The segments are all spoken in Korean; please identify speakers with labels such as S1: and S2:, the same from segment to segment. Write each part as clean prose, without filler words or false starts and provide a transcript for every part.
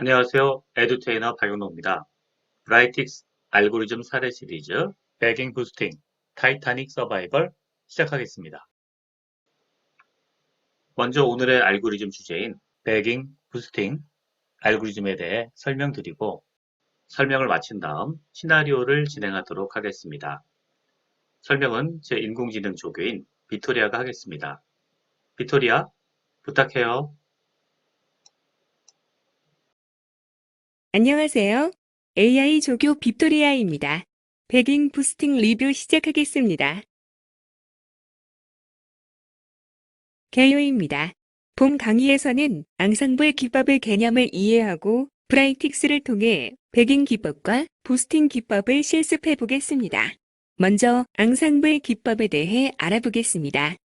S1: 안녕하세요. 에듀테이너 박용노입니다. 브라이틱스 알고리즘 사례 시리즈 배깅 부스팅 타이타닉 서바이벌 시작하겠습니다. 먼저 오늘의 알고리즘 주제인 배깅 부스팅 알고리즘에 대해 설명드리고 설명을 마친 다음 시나리오를 진행하도록 하겠습니다. 설명은 제 인공지능 조교인 비토리아가 하겠습니다. 비토리아, 부탁해요.
S2: 안녕하세요. AI 조교 빅토리아입니다. 배깅 부스팅 리뷰 시작하겠습니다. 개요입니다. 본 강의에서는 앙상블 기법의 개념을 이해하고 브라이틱스를 통해 배깅 기법과 부스팅 기법을 실습해 보겠습니다. 먼저 앙상블 기법에 대해 알아보겠습니다.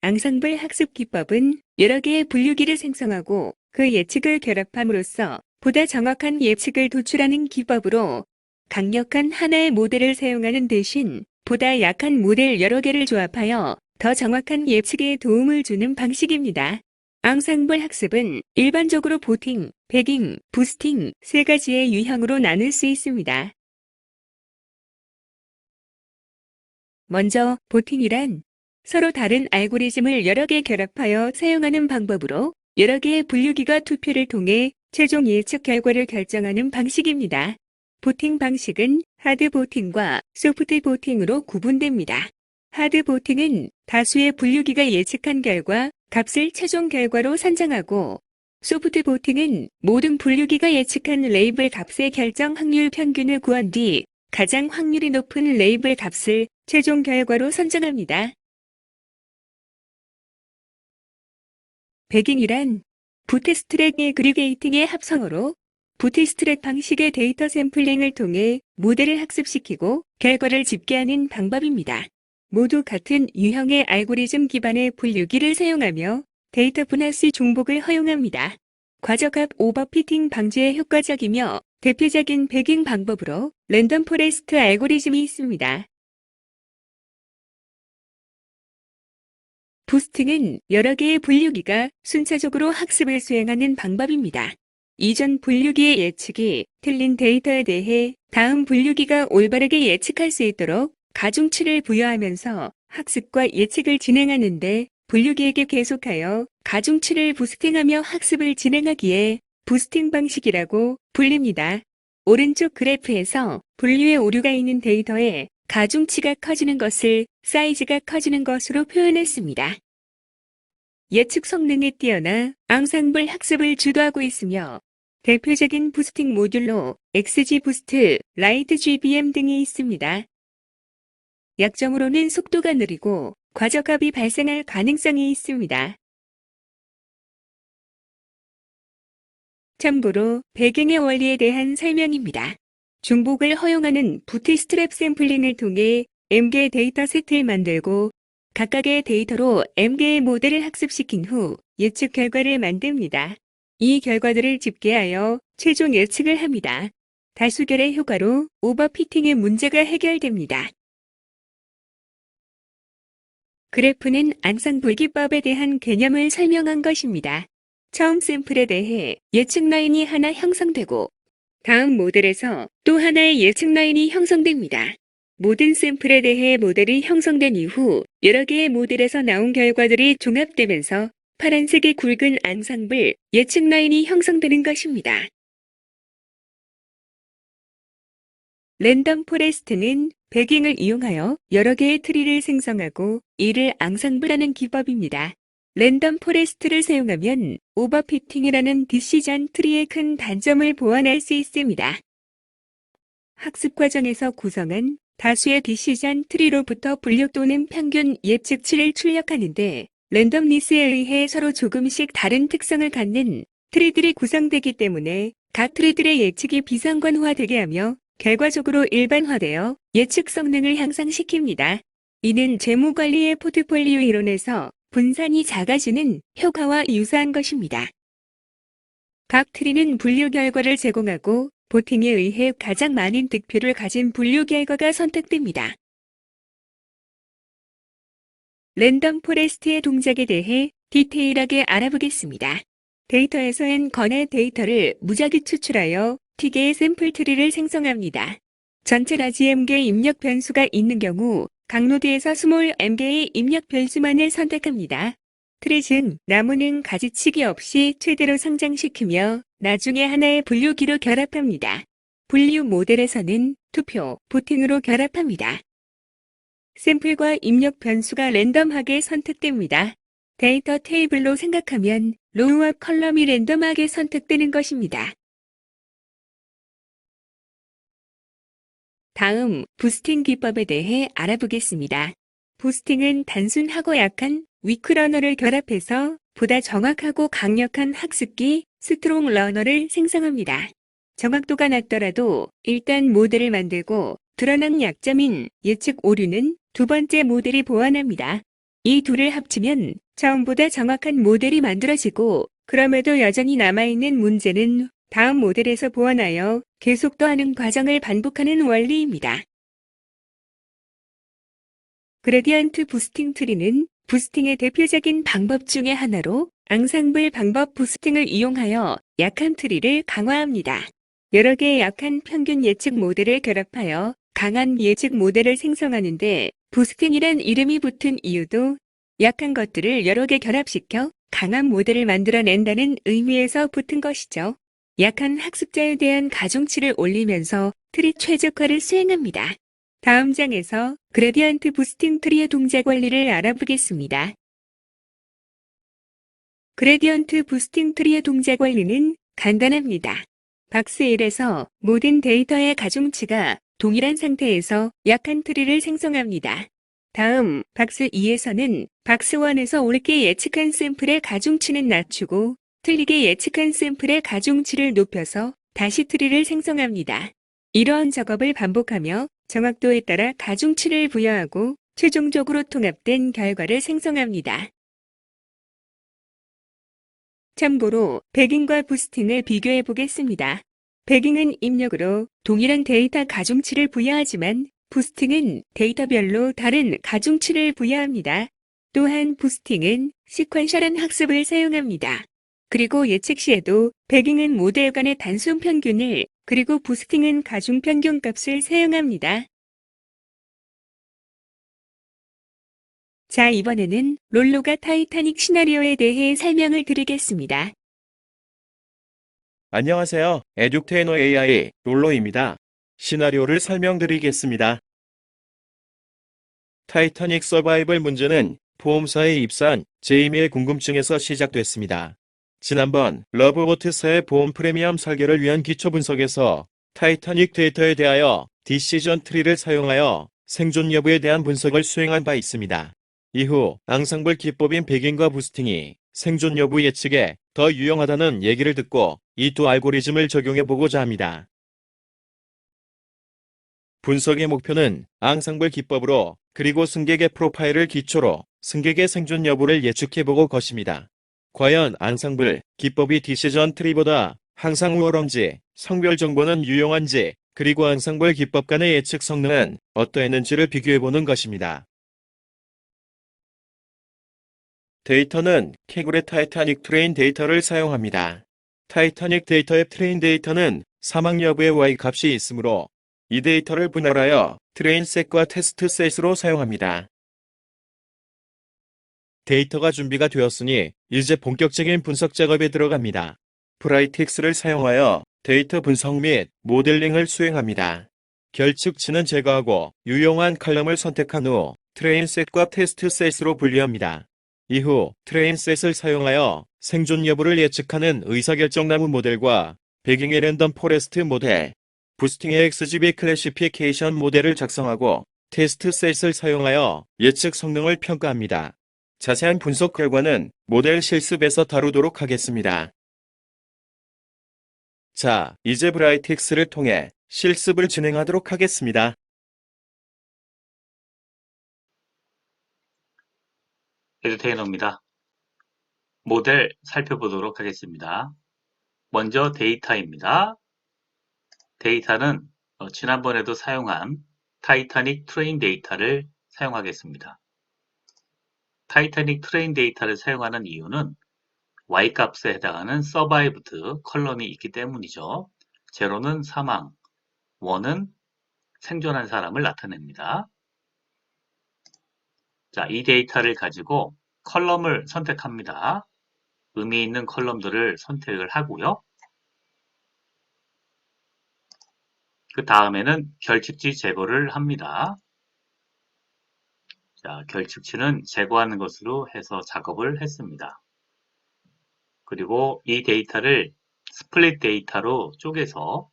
S2: 앙상블 학습 기법은 여러 개의 분류기를 생성하고 그 예측을 결합함으로써 보다 정확한 예측을 도출하는 기법으로 강력한 하나의 모델을 사용하는 대신 보다 약한 모델 여러 개를 조합하여 더 정확한 예측에 도움을 주는 방식입니다. 앙상블 학습은 일반적으로 보팅, 배깅, 부스팅 세 가지의 유형으로 나눌 수 있습니다. 먼저 보팅이란 서로 다른 알고리즘을 여러 개 결합하여 사용하는 방법으로 여러 개의 분류기가 투표를 통해 최종 예측 결과를 결정하는 방식입니다. 보팅 방식은 하드 보팅과 소프트 보팅으로 구분됩니다. 하드 보팅은 다수의 분류기가 예측한 결과 값을 최종 결과로 산정하고 소프트 보팅은 모든 분류기가 예측한 레이블 값의 결정 확률 평균을 구한 뒤 가장 확률이 높은 레이블 값을 최종 결과로 선정합니다. 배깅이란 부트스트랩 애그리게이팅의 합성어로 부트스트랩 방식의 데이터 샘플링을 통해 모델을 학습시키고 결과를 집계하는 방법입니다. 모두 같은 유형의 알고리즘 기반의 분류기를 사용하며 데이터 분할수 중복을 허용합니다. 과적합 오버피팅 방지에 효과적이며 대표적인 배깅 방법으로 랜덤 포레스트 알고리즘이 있습니다. 부스팅은 여러 개의 분류기가 순차적으로 학습을 수행하는 방법입니다. 이전 분류기의 예측이 틀린 데이터에 대해 다음 분류기가 올바르게 예측할 수 있도록 가중치를 부여하면서 학습과 예측을 진행하는데 분류기에게 계속하여 가중치를 부스팅하며 학습을 진행하기에 부스팅 방식이라고 불립니다. 오른쪽 그래프에서 분류의 오류가 있는 데이터에 가중치가 커지는 것을 사이즈가 커지는 것으로 표현했습니다. 예측 성능이 뛰어나 앙상블 학습을 주도하고 있으며 대표적인 부스팅 모듈로 XGBoost, LightGBM 등이 있습니다. 약점으로는 속도가 느리고 과적합이 발생할 가능성이 있습니다. 참고로 배경의 원리에 대한 설명입니다. 중복을 허용하는 부트스트랩 샘플링을 통해 M개의 데이터 세트를 만들고 각각의 데이터로 M개의 모델을 학습시킨 후 예측 결과를 만듭니다. 이 결과들을 집계하여 최종 예측을 합니다. 다수결의 효과로 오버피팅의 문제가 해결됩니다. 그래프는 앙상블 기법에 대한 개념을 설명한 것입니다. 처음 샘플에 대해 예측 라인이 하나 형성되고 다음 모델에서 또 하나의 예측 라인이 형성됩니다. 모든 샘플에 대해 모델이 형성된 이후 여러 개의 모델에서 나온 결과들이 종합되면서 파란색의 굵은 앙상블 예측 라인이 형성되는 것입니다. 랜덤 포레스트는 배깅을 이용하여 여러 개의 트리를 생성하고 이를 앙상블하는 기법입니다. 랜덤 포레스트를 사용하면 오버피팅이라는 디시전 트리의 큰 단점을 보완할 수 있습니다. 학습 과정에서 구성한 다수의 디시전 트리로부터 분류 또는 평균 예측치를 출력하는데 랜덤리스에 의해 서로 조금씩 다른 특성을 갖는 트리들이 구성되기 때문에 각 트리들의 예측이 비상관화되게 하며 결과적으로 일반화되어 예측 성능을 향상시킵니다. 이는 재무관리의 포트폴리오 이론에서 분산이 작아지는 효과와 유사한 것입니다. 각 트리는 분류 결과를 제공하고 보팅에 의해 가장 많은 득표를 가진 분류 결과가 선택됩니다. 랜덤 포레스트의 동작에 대해 디테일하게 알아보겠습니다. 데이터에서는 건의 데이터를 무작위 추출하여 T개의 샘플 트리를 생성합니다. 전체 라지 M개의 입력 변수가 있는 경우 각 노드에서 스몰 m개의 입력 변수만을 선택합니다. 트리 즉 나무는 가지치기 없이 최대로 성장시키며 나중에 하나의 분류기로 결합합니다. 분류 모델에서는 투표, 보팅으로 결합합니다. 샘플과 입력 변수가 랜덤하게 선택됩니다. 데이터 테이블로 생각하면 로우와 컬럼이 랜덤하게 선택되는 것입니다. 다음 부스팅 기법에 대해 알아보겠습니다. 부스팅은 단순하고 약한 위크 러너를 결합해서 보다 정확하고 강력한 학습기 스트롱 러너를 생성합니다. 정확도가 낮더라도 일단 모델을 만들고 드러난 약점인 예측 오류는 두 번째 모델이 보완합니다. 이 둘을 합치면 처음보다 정확한 모델이 만들어지고 그럼에도 여전히 남아있는 문제는 다음 모델에서 보완하여 계속 더하는 과정을 반복하는 원리입니다. 그레디언트 부스팅 트리는 부스팅의 대표적인 방법 중의 하나로 앙상블 방법 부스팅을 이용하여 약한 트리를 강화합니다. 여러 개의 약한 평균 예측 모델을 결합하여 강한 예측 모델을 생성하는데 부스팅이란 이름이 붙은 이유도 약한 것들을 여러 개 결합시켜 강한 모델을 만들어낸다는 의미에서 붙은 것이죠. 약한 학습자에 대한 가중치를 올리면서 트리 최적화를 수행합니다. 다음 장에서 그레디언트 부스팅 트리의 동작 원리를 알아보겠습니다. 그레디언트 부스팅 트리의 동작 원리는 간단합니다. 박스 1에서 모든 데이터의 가중치가 동일한 상태에서 약한 트리를 생성합니다. 다음 박스 2에서는 박스 1에서 옳게 예측한 샘플의 가중치는 낮추고 틀리게 예측한 샘플의 가중치를 높여서 다시 트리를 생성합니다. 이러한 작업을 반복하며 정확도에 따라 가중치를 부여하고 최종적으로 통합된 결과를 생성합니다. 참고로 배깅과 부스팅을 비교해 보겠습니다. 배깅은 입력으로 동일한 데이터 가중치를 부여하지만 부스팅은 데이터별로 다른 가중치를 부여합니다. 또한 부스팅은 시퀀셜한 학습을 사용합니다. 그리고 예측 시에도 배깅은 모델 간의 단순 평균을 그리고 부스팅은 가중 평균 값을 사용합니다. 자, 이번에는 롤로가 타이타닉 시나리오에 대해 설명을 드리겠습니다.
S3: 안녕하세요. 에듀테이너 AI 롤로입니다. 시나리오를 설명드리겠습니다. 타이타닉 서바이벌 문제는 보험사에 입사한 제이미의 궁금증에서 시작됐습니다. 지난번 러브보트사의 보험 프리미엄 설계를 위한 기초 분석에서 타이타닉 데이터에 대하여 디시전 트리를 사용하여 생존 여부에 대한 분석을 수행한 바 있습니다. 이후 앙상블 기법인 배깅과 부스팅이 생존 여부 예측에 더 유용하다는 얘기를 듣고 이 두 알고리즘을 적용해보고자 합니다. 분석의 목표는 앙상블 기법으로 그리고 승객의 프로파일을 기초로 승객의 생존 여부를 예측해보고 것입니다. 과연 앙상블 기법이 디시전 트리보다 항상 우월한지, 성별 정보는 유용한지, 그리고 앙상블 기법 간의 예측 성능은 어떠했는지를 비교해보는 것입니다. 데이터는 캐굴의 타이타닉 트레인 데이터를 사용합니다. 타이타닉 데이터의 트레인 데이터는 사망 여부의 Y 값이 있으므로 이 데이터를 분할하여 트레인 셋과 테스트 셋으로 사용합니다. 데이터가 준비가 되었으니 이제 본격적인 분석 작업에 들어갑니다. 브라이틱스를 사용하여 데이터 분석 및 모델링을 수행합니다. 결측치는 제거하고 유용한 칼럼을 선택한 후 트레인 셋과 테스트 셋으로 분리합니다. 이후 트레인 셋을 사용하여 생존 여부를 예측하는 의사결정나무 모델과 배깅의 랜덤 포레스트 모델, 부스팅의 XGB 클래시피케이션 모델을 작성하고 테스트 셋을 사용하여 예측 성능을 평가합니다. 자세한 분석 결과는 모델 실습에서 다루도록 하겠습니다. 자, 이제 브라이틱스를 통해 실습을 진행하도록 하겠습니다.
S1: 에듀테이너입니다. 모델 살펴보도록 하겠습니다. 먼저 데이터입니다. 데이터는 지난번에도 사용한 타이타닉 트레인 데이터를 사용하겠습니다. 타이타닉 트레인 데이터를 사용하는 이유는 Y 값에 해당하는 survived 컬럼이 있기 때문이죠. 0는 사망, 1은 생존한 사람을 나타냅니다. 자, 이 데이터를 가지고 컬럼을 선택합니다. 의미 있는 컬럼들을 선택을 하고요. 그 다음에는 결측지 제거를 합니다. 자, 결측치는 제거하는 것으로 해서 작업을 했습니다. 그리고 이 데이터를 스플릿 데이터로 쪼개서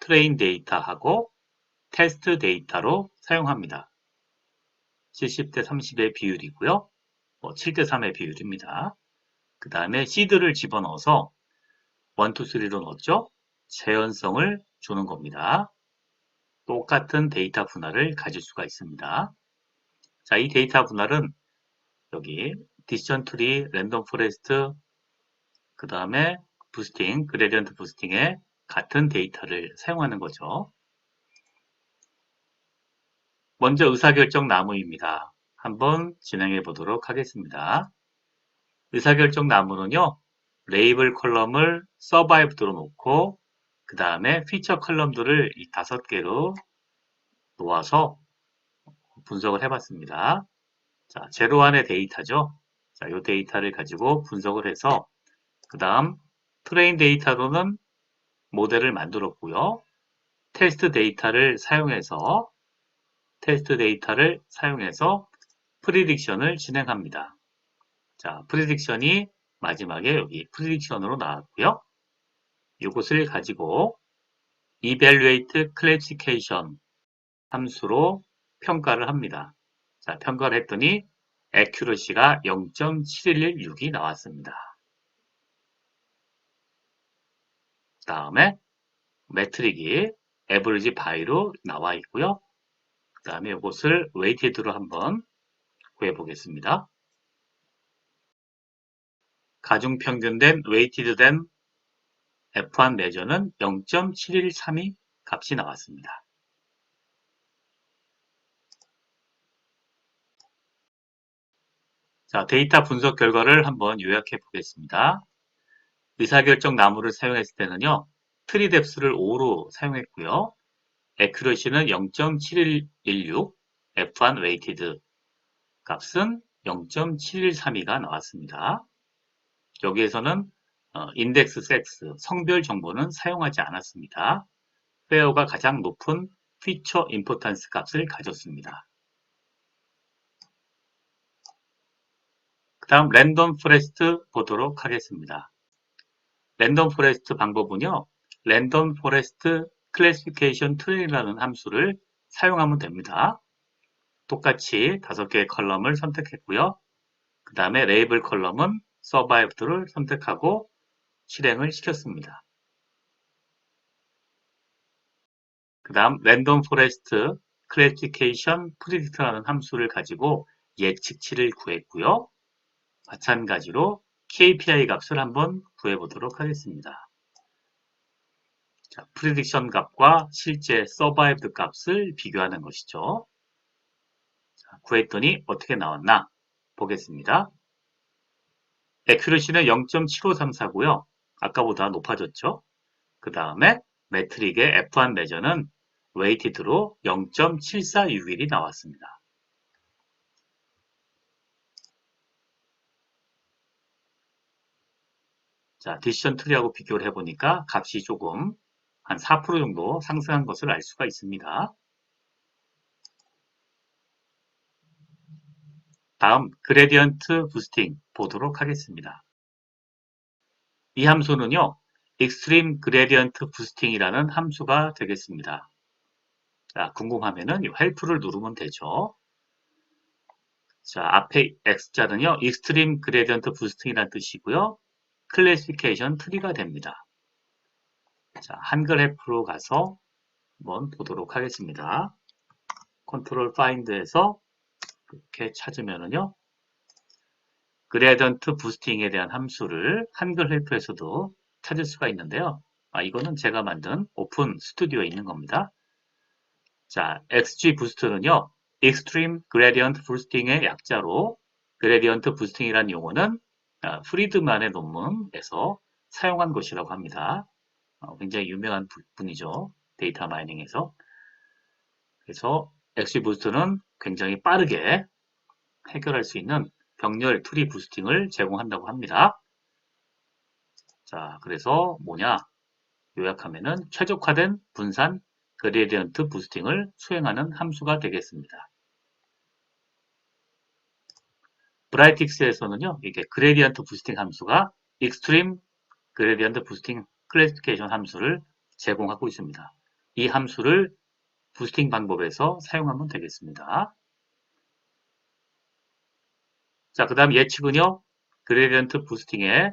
S1: 트레인 데이터하고 테스트 데이터로 사용합니다. 70대 30의 비율이고요. 7대 3의 비율입니다. 그 다음에 시드를 집어넣어서 1, 2, 3로 넣었죠. 재현성을 주는 겁니다. 똑같은 데이터 분할을 가질 수가 있습니다. 자, 이 데이터 분할은 여기 디시전 트리, 랜덤 포레스트, 그 다음에 부스팅, 그레디언트 부스팅에 같은 데이터를 사용하는 거죠. 먼저 의사결정 나무입니다. 한번 진행해 보도록 하겠습니다. 의사결정 나무는요, 레이블 컬럼을 서바이브드로 놓고 그 다음에 피처 컬럼들을 이 5개로 놓아서 분석을 해봤습니다. 자, 0, 1의 데이터죠. 자, 이 데이터를 가지고 분석을 해서 그 다음 트레인 데이터로는 모델을 만들었고요. 테스트 데이터를 사용해서 프리딕션을 진행합니다. 자, 프리딕션이 마지막에 여기 프리딕션으로 나왔고요. 이것을 가지고 evaluate classification 함수로 평가를 합니다. 자, 평가를 했더니 accuracy가 0.7116이 나왔습니다. 다음에 매트릭이 average by로 나와 있고요. 그 다음에 이것을 weighted로 한번 구해 보겠습니다. 가중평균된 weighted 된 F1 매저는 0.7132 값이 나왔습니다. 자, 데이터 분석 결과를 한번 요약해 보겠습니다. 의사결정 나무를 사용했을 때는요, 트리 뎁스를 5로 사용했고요. accuracy는 0.7116, F1 weighted 값은 0.7132가 나왔습니다. 여기에서는 인덱스 섹스, 성별 정보는 사용하지 않았습니다. 페어가 가장 높은 피처 임포턴스 값을 가졌습니다. 그 다음 랜덤 포레스트 보도록 하겠습니다. 랜덤 포레스트 방법은요. 랜덤 포레스트 클래시피케이션 트레이라는 함수를 사용하면 됩니다. 똑같이 5개의 컬럼을 선택했고요. 그 다음에 레이블 컬럼은 survived를 선택하고 실행을 시켰습니다. 그 다음 랜덤 포레스트 클래시피케이션 프리딕트라는 함수를 가지고 예측치를 구했고요. 마찬가지로 KPI 값을 한번 구해보도록 하겠습니다. 자, 프리딕션 값과 실제 서바이브드 값을 비교하는 것이죠. 자, 구했더니 어떻게 나왔나 보겠습니다. 액큐러시는 0.7534고요. 아까보다 높아졌죠. 그 다음에 매트릭의 F1 매저는 웨이티드로 0.7461이 나왔습니다. 자, 디시전 트리하고 비교를 해보니까 값이 조금 한 4% 정도 상승한 것을 알 수가 있습니다. 다음 그레디언트 부스팅 보도록 하겠습니다. 이 함수는요. Extreme Gradient Boosting이라는 함수가 되겠습니다. 자, 궁금하면은 이 help를 누르면 되죠. 자, 앞에 X자는요. Extreme Gradient Boosting이라는 뜻이고요. 클래시피케이션 트리가 됩니다. 자, 한글 help로 가서 한번 보도록 하겠습니다. 컨트롤 파인드에서 이렇게 찾으면은요. 그레디언트 부스팅에 대한 함수를 한글 헬프에서도 찾을 수가 있는데요. 이거는 제가 만든 오픈 스튜디오에 있는 겁니다. 자, XG 부스트는요. Extreme Gradient Boosting의 약자로 그레디언트 부스팅이라는 용어는 프리드만의 논문에서 사용한 것이라고 합니다. 굉장히 유명한 분이죠. 데이터 마이닝에서. 그래서 XGBoost는 굉장히 빠르게 해결할 수 있는 병렬 트리 부스팅을 제공한다고 합니다. 자, 그래서 뭐냐? 요약하면은 최적화된 분산 그레디언트 부스팅을 수행하는 함수가 되겠습니다. 브라이틱스에서는요, 이게 그레디언트 부스팅 함수가 익스트림 그레디언트 부스팅 클래시피케이션 함수를 제공하고 있습니다. 이 함수를 부스팅 방법에서 사용하면 되겠습니다. 자, 그 다음 예측은요, 그레디언트 부스팅에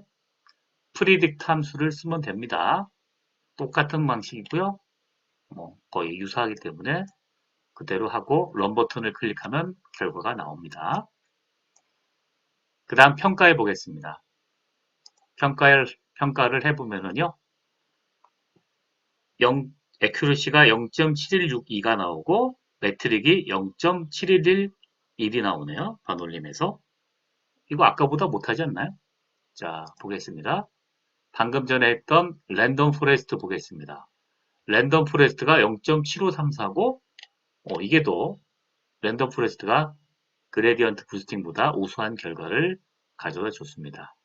S1: 프리딕트 함수를 쓰면 됩니다. 똑같은 방식이고요. 거의 유사하기 때문에 그대로 하고 런 버튼을 클릭하면 결과가 나옵니다. 그 다음 평가해 보겠습니다. 평가를 해보면은요, 에큐러시가 0.7162가 나오고 매트릭이 0.7111이 나오네요. 반올림에서. 이거 아까보다 못하지 않나요? 자, 보겠습니다. 방금 전에 했던 랜덤 포레스트 보겠습니다. 랜덤 포레스트가 0.7534고 이게 더 랜덤 포레스트가 그레디언트 부스팅보다 우수한 결과를 가져다 줬습니다.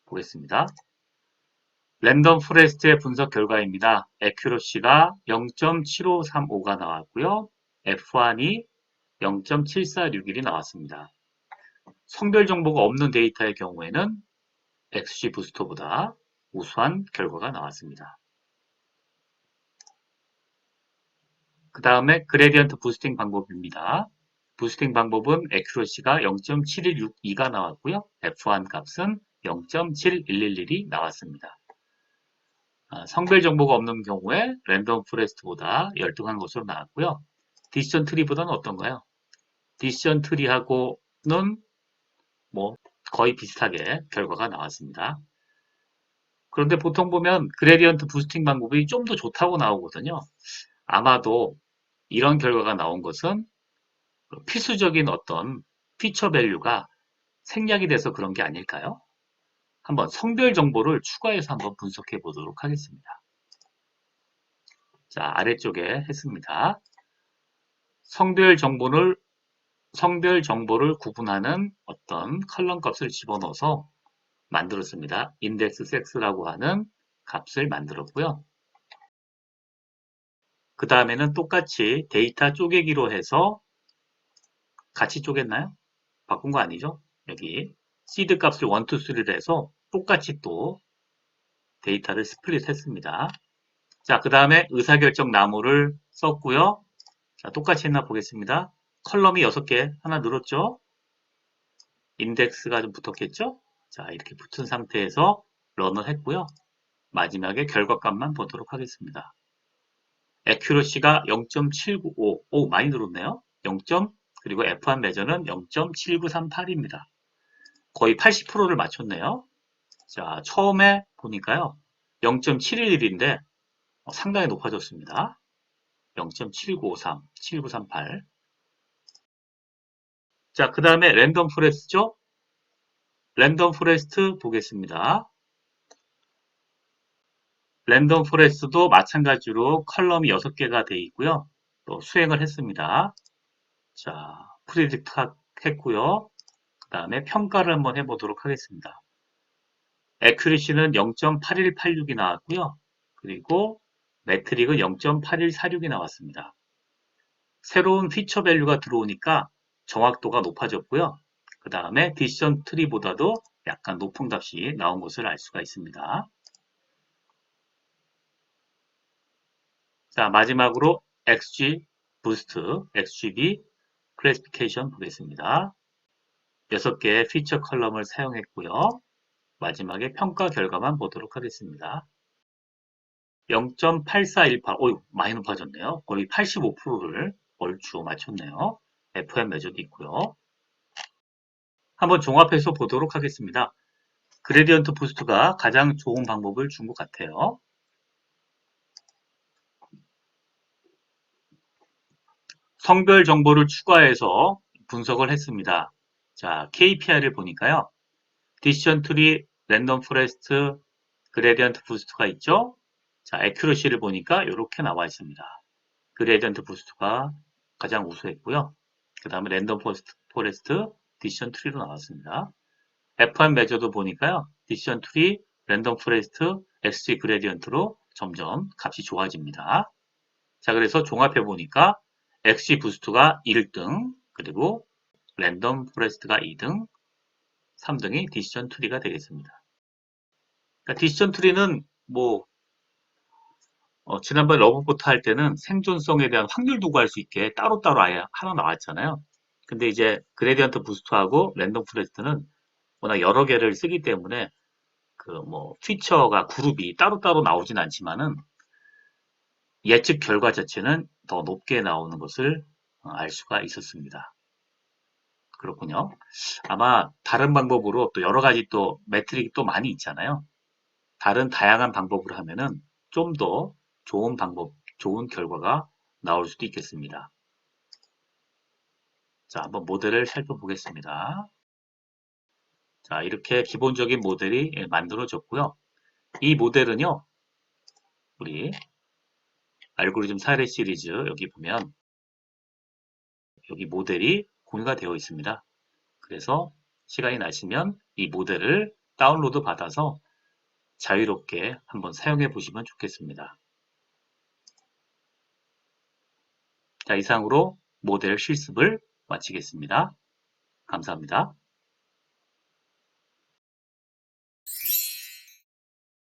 S1: 보겠습니다. 랜덤 포레스트의 분석 결과입니다. 에큐러시가 0.7535가 나왔고요. F1이 0.7461이 나왔습니다. 성별 정보가 없는 데이터의 경우에는 XG 부스터보다 우수한 결과가 나왔습니다. 그 다음에 그레디언트 부스팅 방법입니다. 부스팅 방법은 에큐러시가 0.7162가 나왔고요. F1 값은 0.7111이 나왔습니다. 성별 정보가 없는 경우에 랜덤 포레스트보다 열등한 것으로 나왔고요. 디시전 트리보다는 어떤가요? 디시전 트리하고는 거의 비슷하게 결과가 나왔습니다. 그런데 보통 보면 그레디언트 부스팅 방법이 좀 더 좋다고 나오거든요. 아마도 이런 결과가 나온 것은 필수적인 어떤 피처 밸류가 생략이 돼서 그런 게 아닐까요? 한번 성별 정보를 추가해서 한번 분석해 보도록 하겠습니다. 자, 아래쪽에 했습니다. 성별 정보를 구분하는 어떤 컬럼 값을 집어넣어서 만들었습니다. 인덱스 섹스라고 하는 값을 만들었고요. 그 다음에는 똑같이 데이터 쪼개기로 해서 같이 쪼갰나요? 바꾼 거 아니죠? 여기 시드 값을 1, 2, 3를 해서 똑같이 또 데이터를 스플릿 했습니다. 자, 그 다음에 의사결정 나무를 썼고요. 자, 똑같이 했나 보겠습니다. 컬럼이 6개 하나 늘었죠? 인덱스가 좀 붙었겠죠? 자, 이렇게 붙은 상태에서 런을 했고요. 마지막에 결과값만 보도록 하겠습니다. 에큐러시가 0.795, 오, 많이 늘었네요. 0. 그리고 F1 매저는 0.7938입니다. 거의 80%를 맞췄네요. 자, 처음에 보니까요. 0.711인데 상당히 높아졌습니다. 0.7953, 7938. 자, 그 다음에 랜덤 포레스트죠? 랜덤 포레스트 보겠습니다. 랜덤 포레스트도 마찬가지로 컬럼이 6개가 되어 있고요. 또 수행을 했습니다. 자, 프리딕트 했고요. 그 다음에 평가를 한번 해보도록 하겠습니다. 에큐리시는 0.8186이 나왔고요. 그리고 매트릭은 0.8146이 나왔습니다. 새로운 피처 밸류가 들어오니까 정확도가 높아졌고요. 그 다음에 디시전 트리보다도 약간 높은 값이 나온 것을 알 수가 있습니다. 자, 마지막으로 XG 부스트, XGB 클래시피케이션 보겠습니다. 6개의 피처 컬럼을 사용했고요. 마지막에 평가 결과만 보도록 하겠습니다. 0.8418, 많이 높아졌네요. 거의 85%를 얼추 맞췄네요. FM 매저도 있고요. 한번 종합해서 보도록 하겠습니다. 그레디언트 부스트가 가장 좋은 방법을 준 것 같아요. 성별 정보를 추가해서 분석을 했습니다. 자, KPI를 보니까요. 디시전 트리, 랜덤 포레스트, 그레디언트 부스트가 있죠. 자, 애큐러시를 보니까 이렇게 나와 있습니다. 그레디언트 부스트가 가장 우수했고요. 그 다음에 랜덤 포레스트, 디시전 트리로 나왔습니다. F1 매저도 보니까요. 디시전 트리, 랜덤 포레스트, XG 그레디언트로 점점 값이 좋아집니다. 자, 그래서 종합해 보니까 XG 부스트가 1등, 그리고 랜덤 포레스트가 2등, 3등이 디시전 트리가 되겠습니다. 그러니까 디시전 트리는 뭐 지난번 러브포트 할 때는 생존성에 대한 확률도 구할 수 있게 따로따로 아예 하나 나왔잖아요. 근데 이제 그레디언트 부스트하고 랜덤 포레스트는 워낙 여러 개를 쓰기 때문에 그 뭐 피처가 그룹이 따로따로 나오진 않지만은 예측 결과 자체는 더 높게 나오는 것을 알 수가 있었습니다. 그렇군요. 아마 다른 방법으로 또 여러 가지 또 매트릭이 또 많이 있잖아요. 다른 다양한 방법으로 하면은 좀 더 좋은 방법, 좋은 결과가 나올 수도 있겠습니다. 자, 한번 모델을 살펴보겠습니다. 자, 이렇게 기본적인 모델이 만들어졌고요. 이 모델은요, 우리 알고리즘 사례 시리즈 여기 보면 여기 모델이 공유가 되어 있습니다. 그래서 시간이 나시면 이 모델을 다운로드 받아서 자유롭게 한번 사용해 보시면 좋겠습니다. 자, 이상으로 모델 실습을 마치겠습니다. 감사합니다.